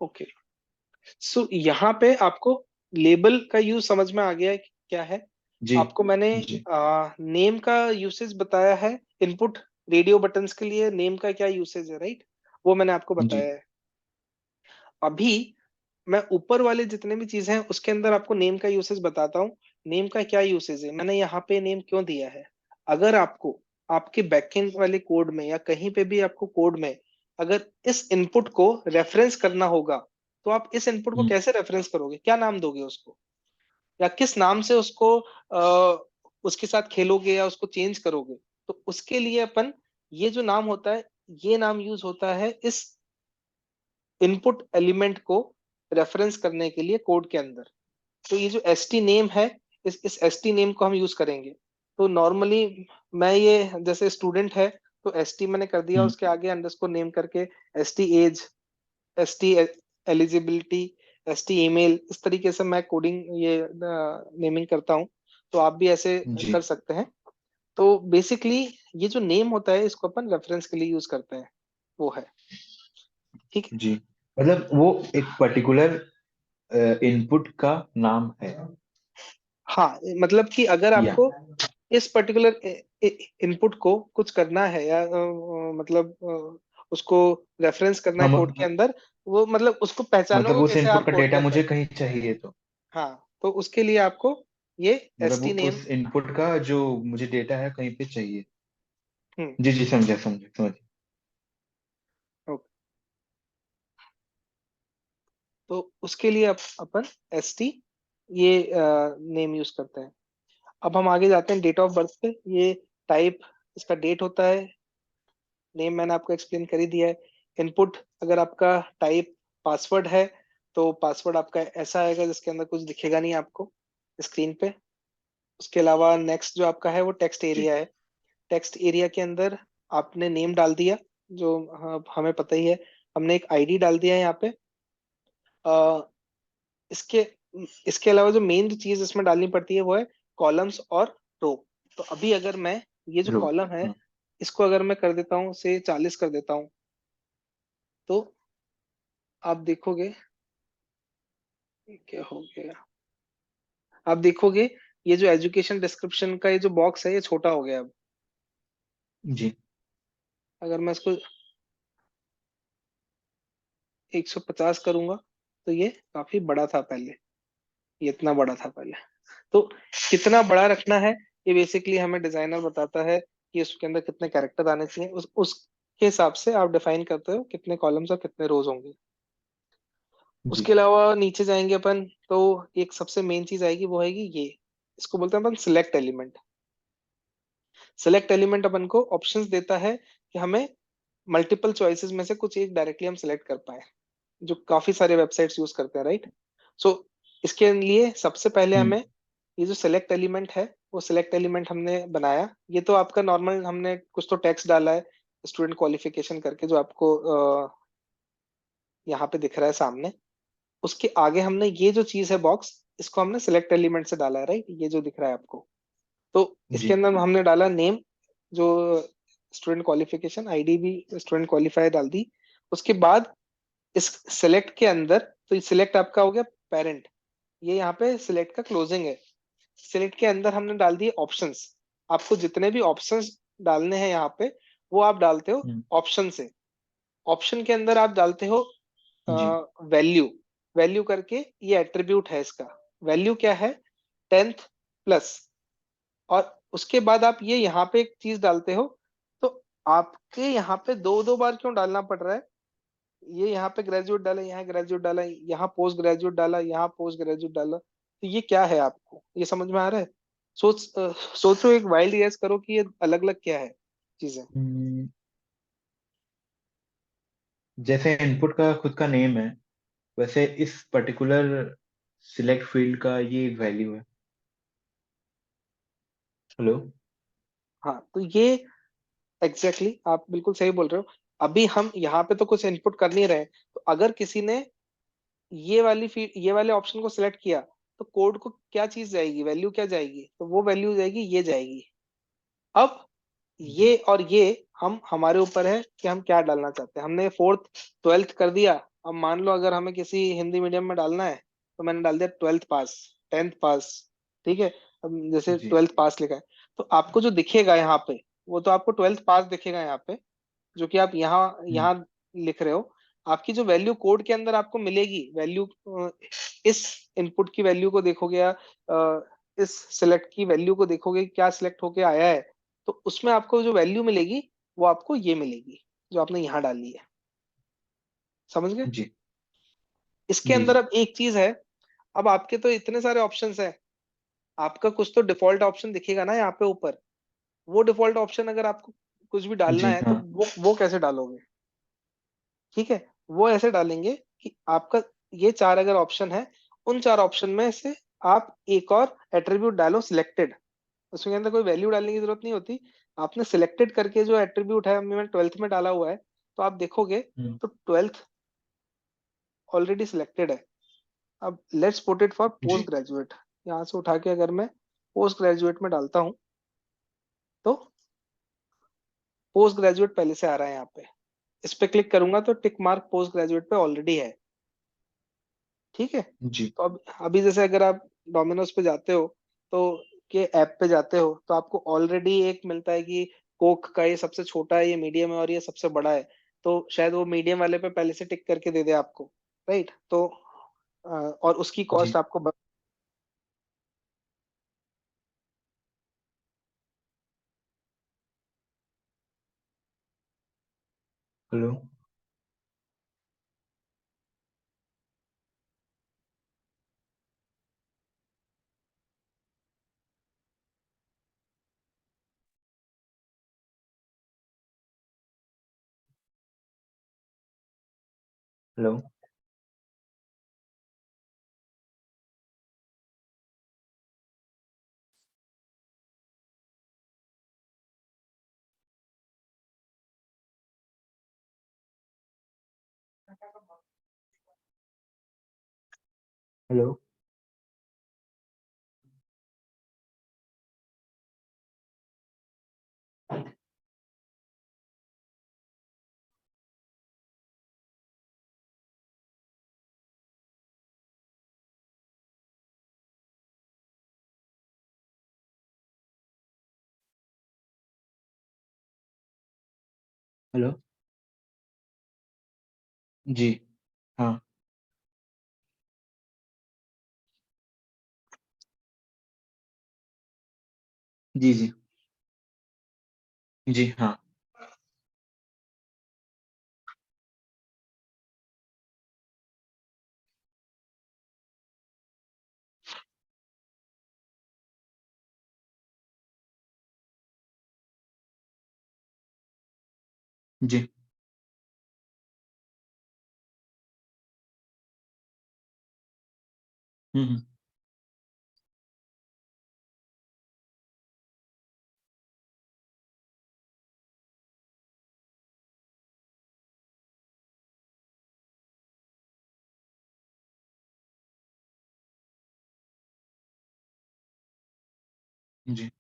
Okay, सो यहाँ पे आपको लेबल का यूज समझ में आ गया है कि क्या है। जी आपको मैंने जी नेम का यूसेज बताया है, इनपुट रेडियो बटन्स के लिए नेम का क्या यूसेज है, राइट? वो मैंने आपको जी। बताया है। अभी मैं ऊपर वाले जितने भी चीजें हैं उसके अंदर आपको नेम का यूसेज बताता हूँ। नेम का क्या यूसेज है, मैंने यहाँ पे नेम क्यों दिया है। अगर आपको आपके बैकएंड वाले कोड में या कहीं पे भी आपको कोड में अगर इस इनपुट को रेफरेंस करना होगा, तो आप इस इनपुट को हम्म, कैसे रेफरेंस करोगे, क्या नाम दोगे उसको, या किस नाम से उसको उसके साथ खेलोगे या उसको चेंज करोगे। तो उसके लिए अपन ये जो नाम होता है, ये नाम यूज होता है इस इनपुट एलिमेंट को रेफरेंस करने के लिए कोड के अंदर। तो ये जो एस टी नेम है, इस एस टी नेम को हम यूज करेंगे। तो नॉर्मली मैं ये जैसे स्टूडेंट है तो एस टी मैंने कर दिया, हम्म, उसके आगे अंडरस्कोर नेम करके S T age, S T eligibility, S T email, इस तरीके से मैं कोडिंग ये नेमिंग करता हूँ। तो आप भी ऐसे जी कर सकते हैं। तो बेसिकली ये जो नेम होता है इसको अपन रेफरेंस के लिए यूज करते हैं, वो है। ठीक है। जी। मतलब वो एक पर्टिकुलर इनपुट का नाम है। हाँ, मतलब कि अगर या आपको इस पर्टिकुलर इनपुट को कुछ करना है या मतलब उसको रेफरेंस करना है हम कोड के अंदर, वो मतलब उसको मतलब पहचानोगे उस कैसे इनपुट आप का कोड के डेटा अंदर। मुझे कहीं चाहिए तो हाँ, तो उसके लिए आपको ये एस मतलब टी नेम। उस इनपुट का जो मुझे डेटा है कहीं पे चाहिए। हम्म। जी जी, समझा समझा समझ। ओके। तो उसके लिए अपन एस टी ये नेम यूज करते हैं। अब हम आगे जाते हैं डेट ऑफ बर्थ पे। ये टाइप इसका डेट होता है, नेम मैंने आपको एक्सप्लेन कर ही दिया है। इनपुट अगर आपका टाइप पासवर्ड है तो पासवर्ड आपका ऐसा आएगा जिसके अंदर कुछ दिखेगा नहीं आपको स्क्रीन पे। उसके अलावा नेक्स्ट जो आपका है वो टेक्स्ट जी एरिया है। टेक्स्ट एरिया के अंदर आपने नेम डाल दिया, जो हमें पता ही है। हमने एक आईडी डाल दिया है यहाँ पे। अ, इसके इसके अलावा जो मेन चीज इसमें डालनी पड़ती है वो है कॉलम्स और रो। तो अभी अगर मैं ये जो रो कॉलम है हाँ। इसको अगर मैं कर देता हूँ से 40 कर देता हूँ, तो आप देखोगे ये क्या हो गया। आप देखोगे ये जो एजुकेशन डिस्क्रिप्शन का ये जो बॉक्स है ये छोटा हो गया अब। जी अगर मैं इसको 150 करूंगा तो ये काफी बड़ा था पहले, ये इतना बड़ा था पहले। तो कितना बड़ा रखना है ये बेसिकली हमें डिजाइनर बताता है कि उसके अंदर कितने कैरेक्टर आने चाहिए। उसके हिसाब से आप डिफाइन करते हो कितने कॉलम्स और कितने रोज होंगे। जी उसके अलावा नीचे जाएंगे अपन तो एक सबसे मेन चीज आएगी, वो आएगी ये, इसको बोलते हैं अपन सिलेक्ट एलिमेंट। सिलेक्ट एलिमेंट अपन को ऑप्शंस देता है कि हमें मल्टीपल चॉइसेस में से कुछ एक डायरेक्टली हम सिलेक्ट कर पाए, जो काफी सारे वेबसाइट्स यूज करते हैं, राइट? सो इसके लिए सबसे पहले हम्म हमें ये जो सेलेक्ट एलिमेंट है वो सिलेक्ट एलिमेंट हमने बनाया। ये तो आपका नॉर्मल हमने कुछ तो टेक्स्ट डाला है स्टूडेंट क्वालिफिकेशन करके, जो आपको यहाँ पे दिख रहा है सामने। उसके आगे हमने ये जो चीज है बॉक्स, इसको हमने सिलेक्ट एलिमेंट से डाला है, राइट? ये जो दिख रहा है आपको। तो इसके जी अंदर हमने डाला नेम, जो स्टूडेंट क्वालिफिकेशन, आईडी भी स्टूडेंट क्वालिफाई डाल दी। उसके बाद इस सिलेक्ट के अंदर, तो ये सिलेक्ट आपका हो गया पेरेंट, ये यहाँ पे सिलेक्ट का क्लोजिंग है। सिलेक्ट के अंदर हमने डाल दिए ऑप्शंस। आपको जितने भी ऑप्शंस डालने हैं यहाँ पे वो आप डालते हो हम्म, ऑप्शन से। ऑप्शन के अंदर आप डालते हो जी वैल्यू। वैल्यू करके ये एट्रीब्यूट है इसका। वैल्यू क्या है? 10th plus. और उसके बाद आप ये यहाँ पे एक चीज डालते हो। तो आपके यहाँ पे दो दो बार क्यों डालना पड़ रहा है? ये यहाँ पे ग्रेजुएट डाला, यहाँ ग्रेजुएट डाला, यहाँ पोस्ट ग्रेजुएट डाला, यहाँ पोस्ट ग्रेजुएट डाला, तो ये क्या है आपको ये समझ में आ रहा है? सोचो, एक वाइल्ड गैस करो कि ये अलग अलग क्या है चीजें। हम्म, जैसे इनपुट का खुद का नेम है, वैसे इस पर्टिकुलर सिलेक्ट फील्ड का ये एक वैल्यू है। हेलो। हाँ, तो ये एग्जैक्टली आप बिल्कुल सही बोल रहे हो। अभी हम यहाँ पे तो कुछ इनपुट कर नहीं रहे, तो अगर किसी ने ये वाले ऑप्शन को सिलेक्ट किया तो कोड को क्या चीज जाएगी, वैल्यू क्या जाएगी? तो वो वैल्यू जाएगी, ये जाएगी। अब जी ये और ये हम हमारे ऊपर है कि हम क्या डालना चाहते हैं। हमने फोर्थ ट्वेल्थ कर दिया, अब मान लो अगर हमें किसी हिंदी मीडियम में डालना है, तो मैंने डाल दिया 12th पास, 10th पास, ठीक है। अब जैसे जी। 12th पास लिखा है, तो आपको जो दिखेगा यहाँ पे, वो तो आपको 12th पास दिखेगा यहाँ पे, जो कि आप यहाँ हम्म। यहाँ लिख रहे हो। आपकी जो वैल्यू कोड के अंदर आपको मिलेगी, वैल्यू इस इनपुट की वैल्यू को देखोगे, या इस सिलेक्ट की वैल्यू को देखोगे क्या सिलेक्ट होके आया है, तो उसमें आपको जो वैल्यू मिलेगी, वो आपको ये मिलेगी जो आपने यहाँ डाली है। समझ गए? जी इसके जी अंदर जी। अब एक चीज है, अब आपके तो इतने सारे ऑप्शंस हैं, आपका कुछ तो डिफॉल्ट ऑप्शन दिखेगा ना यहाँ पे ऊपर। वो डिफॉल्ट ऑप्शन अगर आपको कुछ भी डालना जी है, तो हाँ। वो कैसे डालोगे? ठीक है, वो ऐसे डालेंगे कि आपका ये चार अगर ऑप्शन है, उन चार ऑप्शन में से आप एक और एट्रीब्यूट डालो सिलेक्टेड। उसके अंदर कोई वैल्यू डालने की जरूरत नहीं होती। आपने सिलेक्टेड करके जो एट्रीब्यूट है, मैंने 12th में डाला हुआ है, तो आप देखोगे हम्म। तो 12th ऑलरेडी सिलेक्टेड है। अब let's put it for post G graduate. यहाँ से उठा के अगर मैं पोस्ट ग्रेजुएट में डालता हूँ, तो पोस्ट ग्रेजुएट पहले से आ रहा है यहाँ पे। इस पे क्लिक करूंगा तो टिक मार्क पोस्ट ग्रेजुएट पे ऑलरेडी है। ठीक है। जी तो अब अभी जैसे अगर आप डोमिनोज पे जाते हो, तो के ऐप पे जाते हो, तो आपको ऑलरेडी एक मिलता है कि कोक का ये सबसे छोटा है, ये मीडियम है, और ये सबसे बड़ा है। तो शायद वो मीडियम वाले पे पहले से टिक करके दे दे आपको। राइट। तो और उसकी कॉस्ट जी। आपको हेलो। हेलो। हेलो। हेलो। जी हाँ। जी जी जी हाँ। जी। हम्म। जी।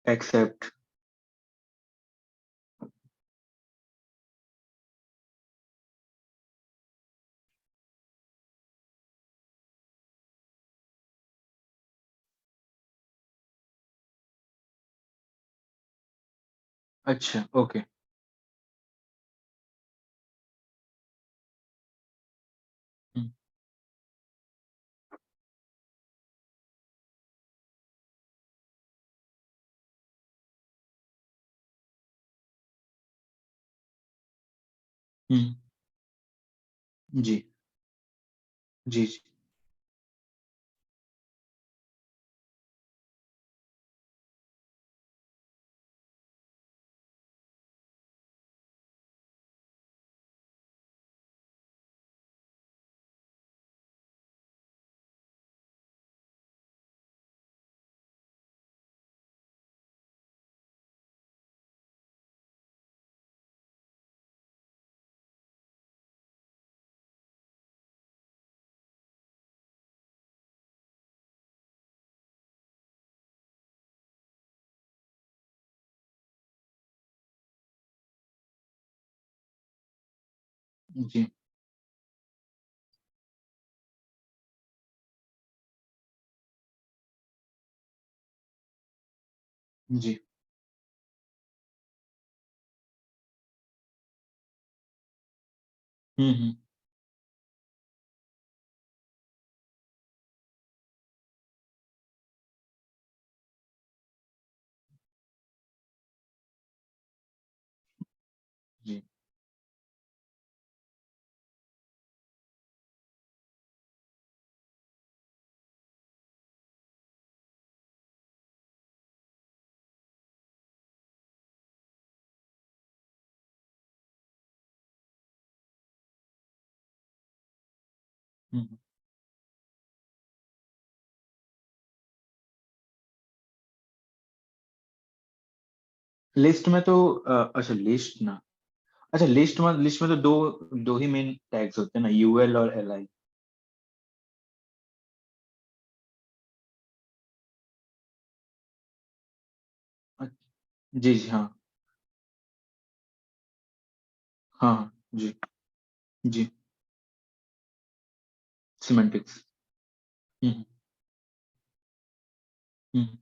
एक्सेप्ट। अच्छा ओके। हम्म। हम्म। जी जी जी। जी जी। हम्म। जी। हम्म। लिस्ट में तो अच्छा लिस्ट ना, अच्छा लिस्ट में तो दो दो ही मेन टैग्स होते हैं ना, यूएल और एलआई। जी जी हाँ। हाँ हाँ, जी जी। सिमेंटिक्स। हम्म हम्म।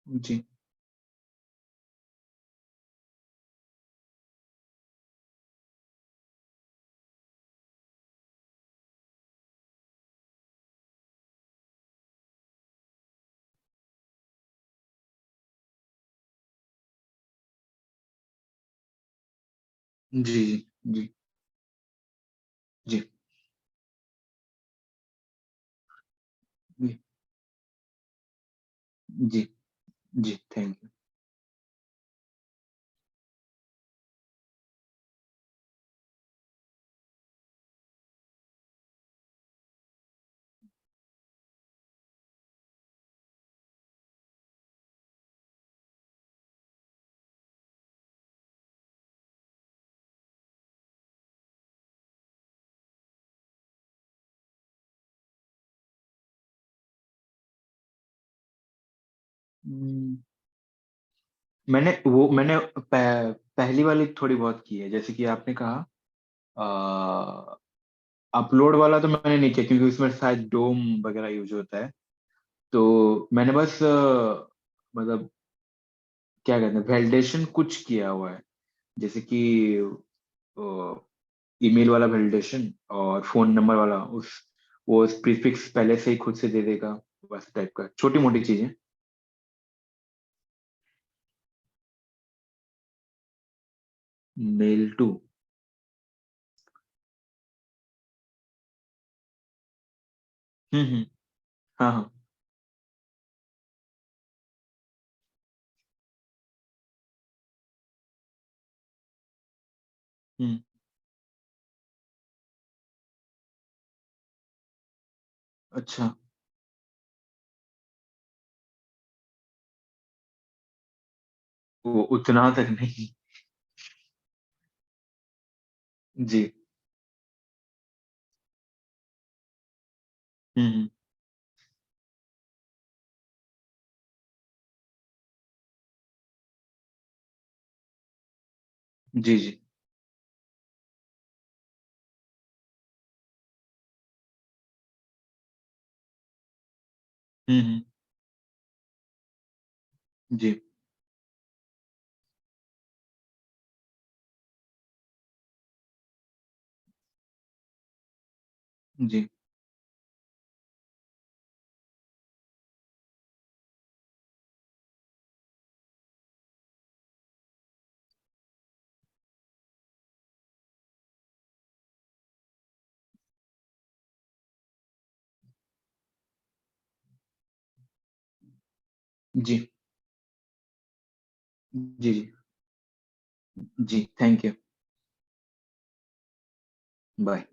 जी जी जी जी जी जी जी जी थैंक यू। हम्म, मैंने पहली वाली थोड़ी बहुत की है, जैसे कि आपने कहा। अपलोड वाला तो मैंने नहीं किया क्योंकि उसमें शायद डोम वगैरह यूज होता है। तो मैंने बस मतलब क्या कहते हैं, वैलिडेशन कुछ किया हुआ है, जैसे कि ईमेल वाला वैलिडेशन और फोन नंबर वाला, उस वो प्रीफिक्स पहले से ही खुद से दे देगा, बस टाइप का छोटी मोटी चीजें। Mail to. हम्म। हाँ हाँ। हम्म। अच्छा। वो उतना तक नहीं। जी। हम्म। जी जी। हम्म। जी जी। जी जी जी जी थैंक यू। बाय।